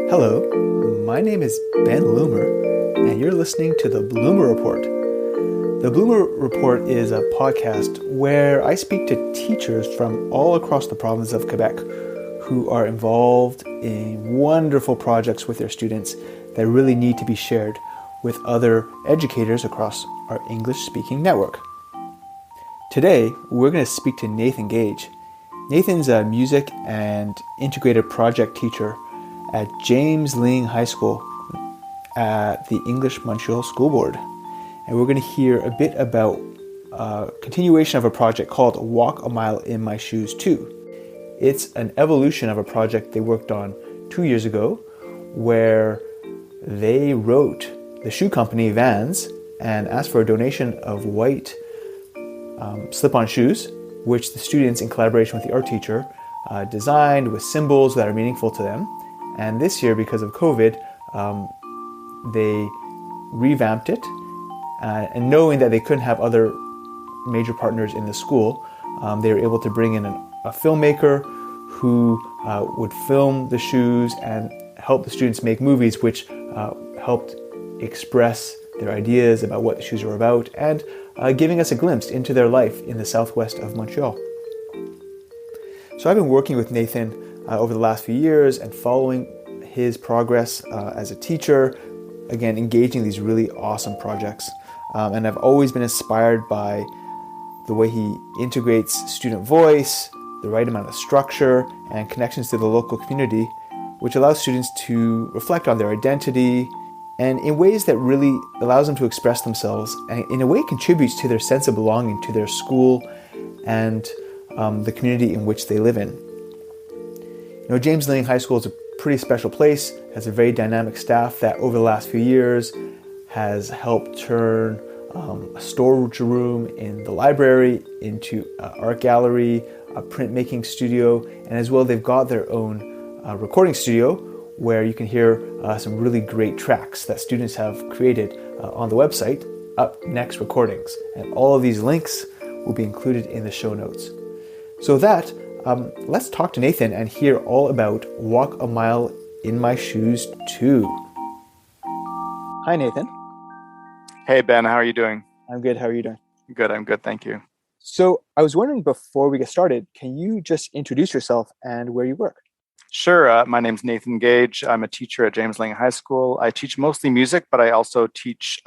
Hello, my name is Ben Loomer, and you're listening to the Bloomer Report. The Bloomer Report is a podcast where I speak to teachers from all across the province of Quebec who are involved in wonderful projects with their students that really need to be shared with other educators across our English-speaking network. Today, we're going to speak to Nathan Gage. Nathan's a music and integrated project teacher at James Ling High School at the English Montreal School Board. And we're going to hear a bit about a continuation of a project called Walk a Mile in My Shoes 2. It's an evolution of a project they worked on 2 years ago where they wrote the shoe company Vans and asked for a donation of white slip-on shoes, which the students, in collaboration with the art teacher, designed with symbols that are meaningful to them. And this year, because of COVID, they revamped it. And knowing that they couldn't have other major partners in the school, they were able to bring in a filmmaker who would film the shoes and help the students make movies, which helped express their ideas about what the shoes were about and giving us a glimpse into their life in the southwest of Montreal. So I've been working with Nathan over the last few years and following his progress as a teacher, again, engaging these really awesome projects. And I've always been inspired by the way he integrates student voice, the right amount of structure, and connections to the local community, which allows students to reflect on their identity and in ways that really allows them to express themselves and in a way contributes to their sense of belonging to their school and the community in which they live in. You know, James Ling High School is a pretty special place, has a very dynamic staff that over the last few years has helped turn a storage room in the library into an art gallery, a printmaking studio, and as well they've got their own recording studio where you can hear some really great tracks that students have created on the website, Up Next Recordings. And all of these links will be included in the show notes. So with that, let's talk to Nathan and hear all about Walk a Mile in My Shoes 2. Hi, Nathan. Hey, Ben, how are you doing? I'm good. How are you doing? Good, I'm good, thank you. So I was wondering before we get started, can you just introduce yourself and where you work? Sure, my name's Nathan Gage. I'm a teacher at James Ling High School. I teach mostly music, but I also teach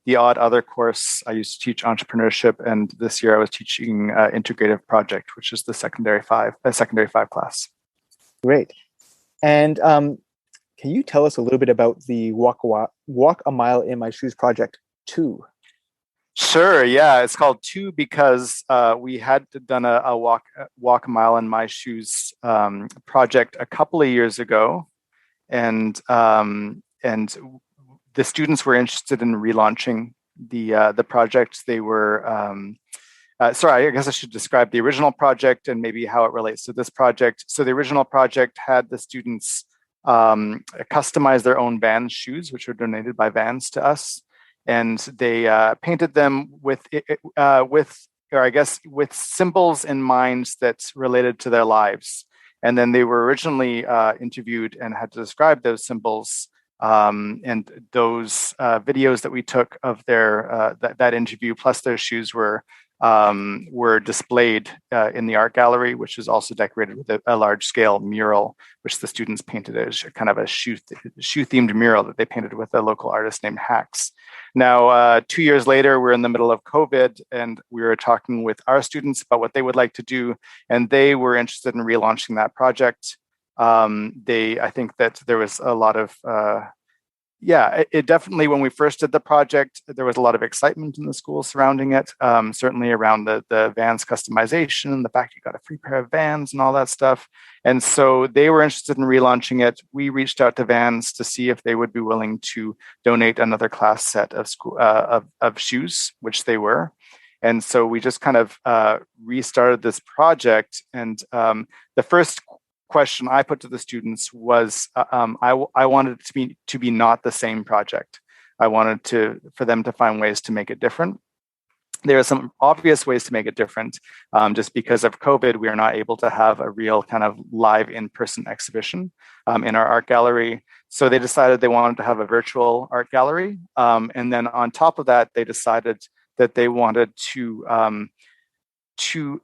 the odd other course. I used to teach entrepreneurship, and this year I was teaching integrative project, which is the secondary five class. Great. And can you tell us a little bit about the Walk a Mile in My Shoes project 2? Sure, yeah, it's called 2 because we had done a walk a mile in my shoes project a couple of years ago, and the students were interested in relaunching the project. They were sorry, I guess I should describe the original project and maybe how it relates to this project. So the original project had the students customize their own Vans shoes, which were donated by Vans to us. And they painted them with symbols in mind that's related to their lives. And then they were originally interviewed and had to describe those symbols. And those videos that we took of their that interview plus their shoes were displayed in the art gallery, which is also decorated with a large-scale mural, which the students painted as kind of a shoe-themed mural that they painted with a local artist named Hacks. Now, 2 years later, we're in the middle of COVID, and we were talking with our students about what they would like to do, and they were interested in relaunching that project. I think that there was a lot of it definitely, when we first did the project, there was a lot of excitement in the school surrounding it, certainly around the Vans customization, the fact you got a free pair of Vans and all that stuff. And so they were interested in relaunching it. We reached out to Vans to see if they would be willing to donate another class set of shoes, which they were. And so we just kind of restarted this project. And the first question I put to the students was I wanted it to be not the same project. I wanted for them to find ways to make it different. there are some obvious ways to make it different. Just because of COVID, we are not able to have a real kind of live in-person exhibition in our art gallery. So they decided they wanted to have a virtual art gallery. And then on top of that, they decided that they wanted to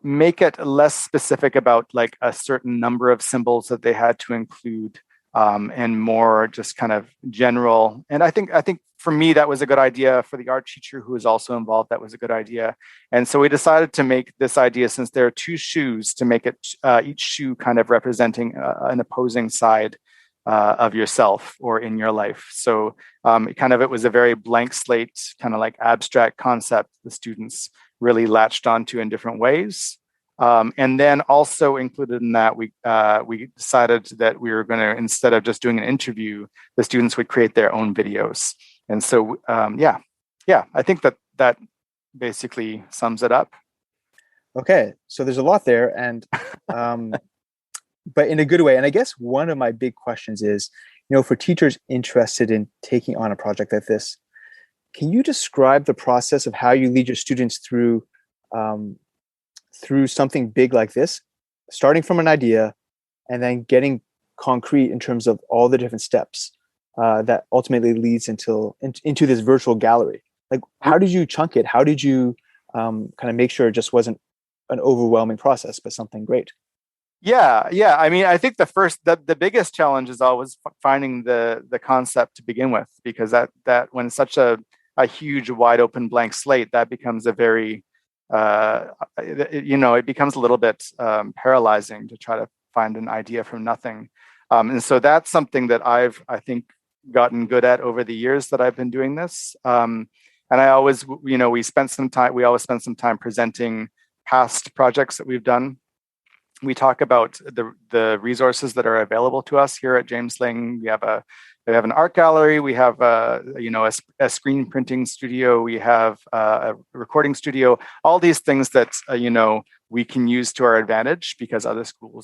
make it less specific about like a certain number of symbols that they had to include, and more just kind of general. And I think for me that was a good idea. For the art teacher who was also involved, that was a good idea. And so we decided to make this idea, since there are two shoes, to make it each shoe kind of representing an opposing side of yourself or in your life. So it was a very blank slate, kind of like abstract concept the students really latched onto in different ways. And then also included in that, we decided that we were going to, instead of just doing an interview, the students would create their own videos. And so, I think that basically sums it up. Okay, so there's a lot there, and but in a good way. And I guess one of my big questions is, for teachers interested in taking on a project like this, can you describe the process of how you lead your students through something big like this, starting from an idea and then getting concrete in terms of all the different steps that ultimately leads into this virtual gallery? Like, how did you chunk it? How did you kind of make sure it just wasn't an overwhelming process, but something great? Yeah. I mean, I think the biggest challenge is always finding the concept to begin with, because that when it's such a huge, wide open blank slate, that becomes a very, it becomes a little bit paralyzing to try to find an idea from nothing. And so that's something that I think, gotten good at over the years that I've been doing this. And I always, we always spend some time presenting past projects that we've done. We talk about the resources that are available to us here at James Ling. We have an art gallery. We have a screen printing studio. We have a recording studio. All these things that we can use to our advantage, because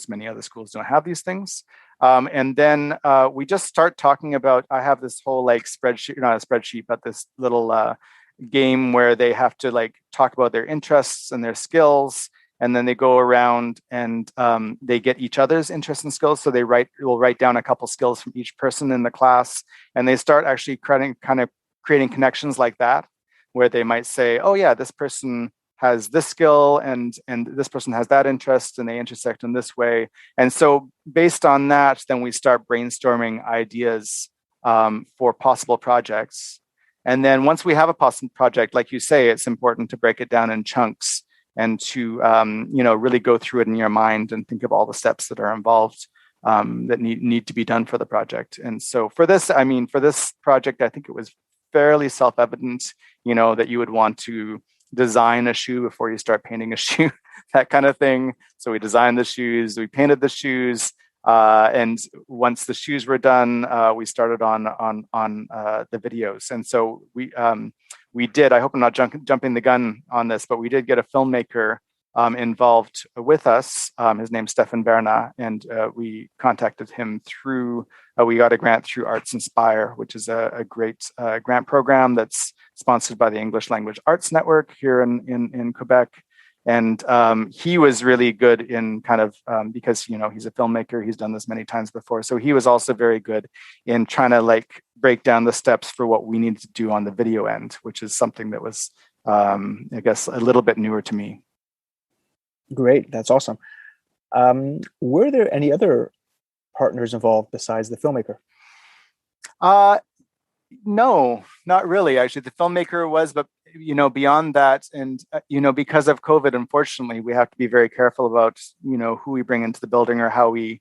many other schools don't have these things. And then we just start talking about. I have this whole spreadsheet, not a spreadsheet, but this little game where they have to talk about their interests and their skills. And then they go around and they get each other's interests and skills. So will write down a couple skills from each person in the class, and they start actually creating connections like that, where they might say, "Oh yeah, this person has this skill, and this person has that interest, and they intersect in this way." And so, based on that, then we start brainstorming ideas for possible projects. And then once we have a possible project, like you say, it's important to break it down in chunks, and to really go through it in your mind and think of all the steps that are involved that need to be done for the project. And so for this project, I think it was fairly self-evident, that you would want to design a shoe before you start painting a shoe, that kind of thing. So we designed the shoes, we painted the shoes, and once the shoes were done, we started on the videos. And so we did, I hope I'm not jumping the gun on this, but we did get a filmmaker involved with us. His name's Stefan Berna, and we contacted him through, we got a grant through Arts Inspire, which is a great grant program that's sponsored by the English Language Arts Network here in Quebec. And he was really good in kind of, because, he's a filmmaker, he's done this many times before. So he was also very good in trying to break down the steps for what we needed to do on the video end, which is something that was, I guess, a little bit newer to me. Great. That's awesome. Were there any other partners involved besides the filmmaker? No, not really. Actually, the filmmaker was, but beyond that, and because of COVID, unfortunately, we have to be very careful about who we bring into the building or how we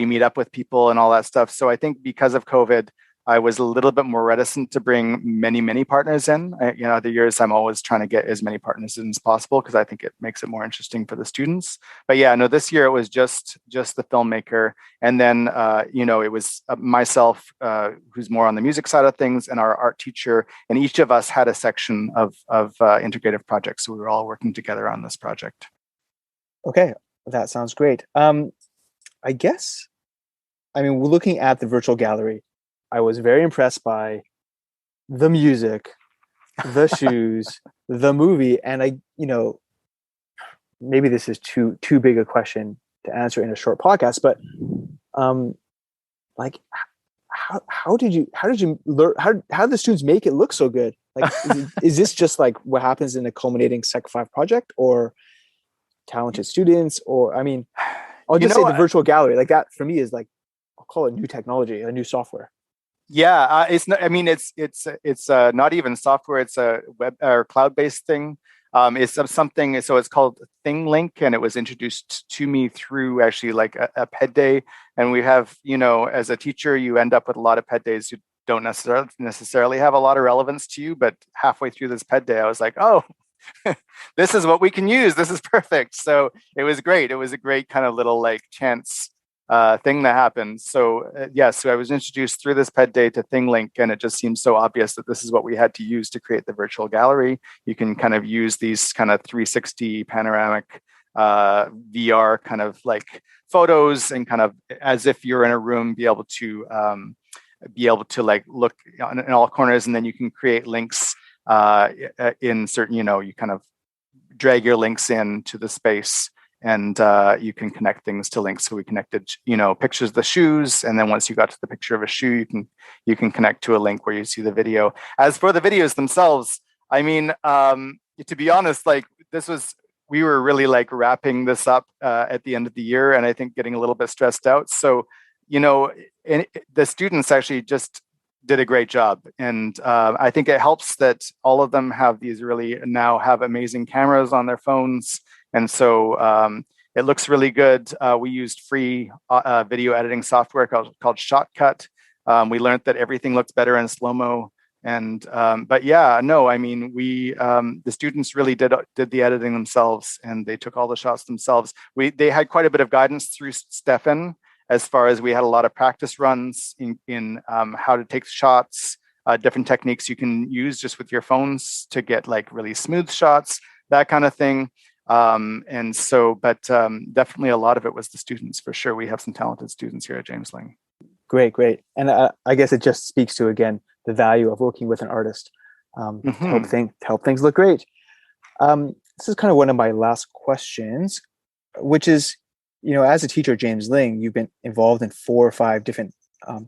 meet up with people and all that stuff. So I think because of COVID, I was a little bit more reticent to bring many partners in. Other years I'm always trying to get as many partners in as possible, because I think it makes it more interesting for the students. But yeah, no, this year it was just the filmmaker, and then it was myself, who's more on the music side of things, and our art teacher, and each of us had a section of integrative projects. So we were all working together on this project. Okay, that sounds great. I guess, we're looking at the virtual gallery. I was very impressed by the music, the shoes, the movie, and maybe this is too big a question to answer in a short podcast, but like how did you learn, how did the students make it look so good? Like, is this just like what happens in a culminating Sec 5 project, or talented students, or I'll just say the virtual gallery, like that for me is like, I'll call it new technology, a new software. Yeah, it's not. I mean, it's not even software. It's a web or cloud-based thing. It's something. So it's called ThingLink, and it was introduced to me through actually like a PED day. And we have, as a teacher, you end up with a lot of PED days who don't necessarily have a lot of relevance to you. But halfway through this PED day, I was like, oh, this is what we can use. This is perfect. So it was great. It was a great kind of little like chance thing that happened. So so I was introduced through this PED day to ThingLink, and it just seemed so obvious that this is what we had to use to create the virtual gallery. You can kind of use these kind of 360 panoramic VR kind of like photos, and kind of as if you're in a room, be able to like look in all corners, and then you can create links in certain, you kind of drag your links into the space, and you can connect things to links. So we connected, pictures of the shoes, and then once you got to the picture of a shoe, you can connect to a link where you see the video. As for the videos themselves, to be honest, like we were really like wrapping this up at the end of the year, and I think getting a little bit stressed out. So, the students actually just did a great job. And I think it helps that all of them have now have amazing cameras on their phones. And so it looks really good. We used free video editing software called Shotcut. We learned that everything looks better in slow-mo. And but yeah, no, the students really did the editing themselves, and they took all the shots themselves. They had quite a bit of guidance through Stefan, as far as we had a lot of practice runs in how to take shots, different techniques you can use just with your phones to get like really smooth shots, that kind of thing. And so, but definitely a lot of it was the students, for sure. We have some talented students here at James Ling. Great. And I guess it just speaks to, again, the value of working with an artist to help things look great. This is kind of one of my last questions, which is, as a teacher at James Ling, you've been involved in 4 or 5 different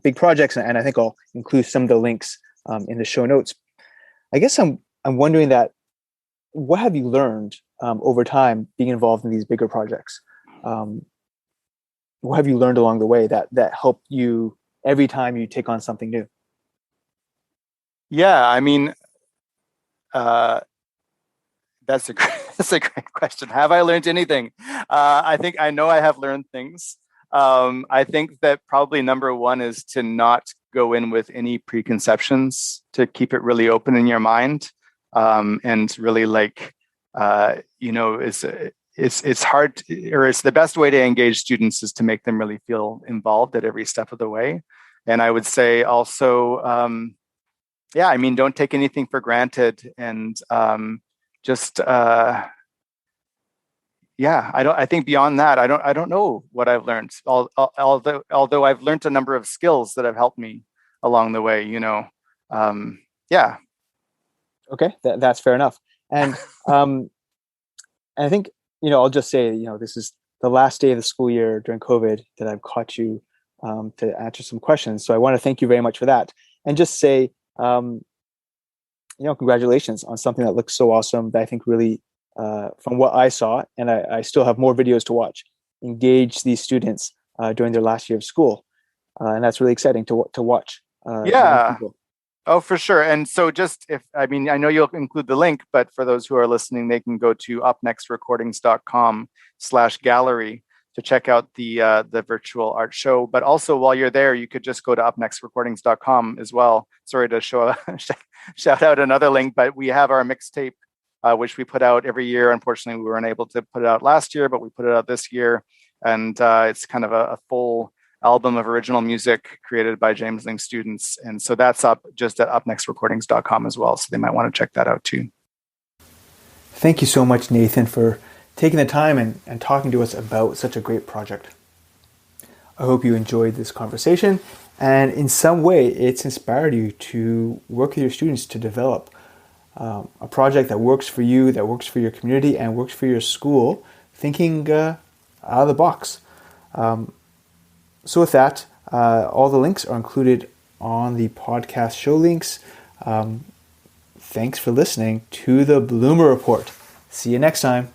big projects, and I think I'll include some of the links in the show notes. I guess I'm wondering that, what have you learned over time being involved in these bigger projects? What have you learned along the way that helped you every time you take on something new? Yeah, that's a great question. Have I learned anything? I know I have learned things. I think that probably number one is to not go in with any preconceptions, to keep it really open in your mind, and really like, it's hard, or it's the best way to engage students is to make them really feel involved at every step of the way. And I would say also, don't take anything for granted, and I think beyond that, I don't know what I've learned. Although I've learned a number of skills that have helped me along the way, Okay, that's fair enough. And I think, I'll just say, this is the last day of the school year during COVID that I've caught you to answer some questions. So I want to thank you very much for that, and just say, congratulations on something that looks so awesome, that I think really, from what I saw, and I still have more videos to watch, engage these students during their last year of school. And that's really exciting to watch. Oh, for sure. And so I know you'll include the link, but for those who are listening, they can go to upnextrecordings.com/gallery to check out the virtual art show. But also, while you're there, you could just go to upnextrecordings.com as well. Sorry to shout out another link, but we have our mixtape, which we put out every year. Unfortunately, we weren't able to put it out last year, but we put it out this year. And it's kind of a full album of original music created by James Ling students. And so that's up just at upnextrecordings.com as well. So they might want to check that out too. Thank you so much, Nathan, for taking the time and talking to us about such a great project. I hope you enjoyed this conversation, and in some way it's inspired you to work with your students to develop a project that works for you, that works for your community, and works for your school, thinking out of the box. So with that, all the links are included on the podcast show links. Thanks for listening to the Bloomer Report. See you next time.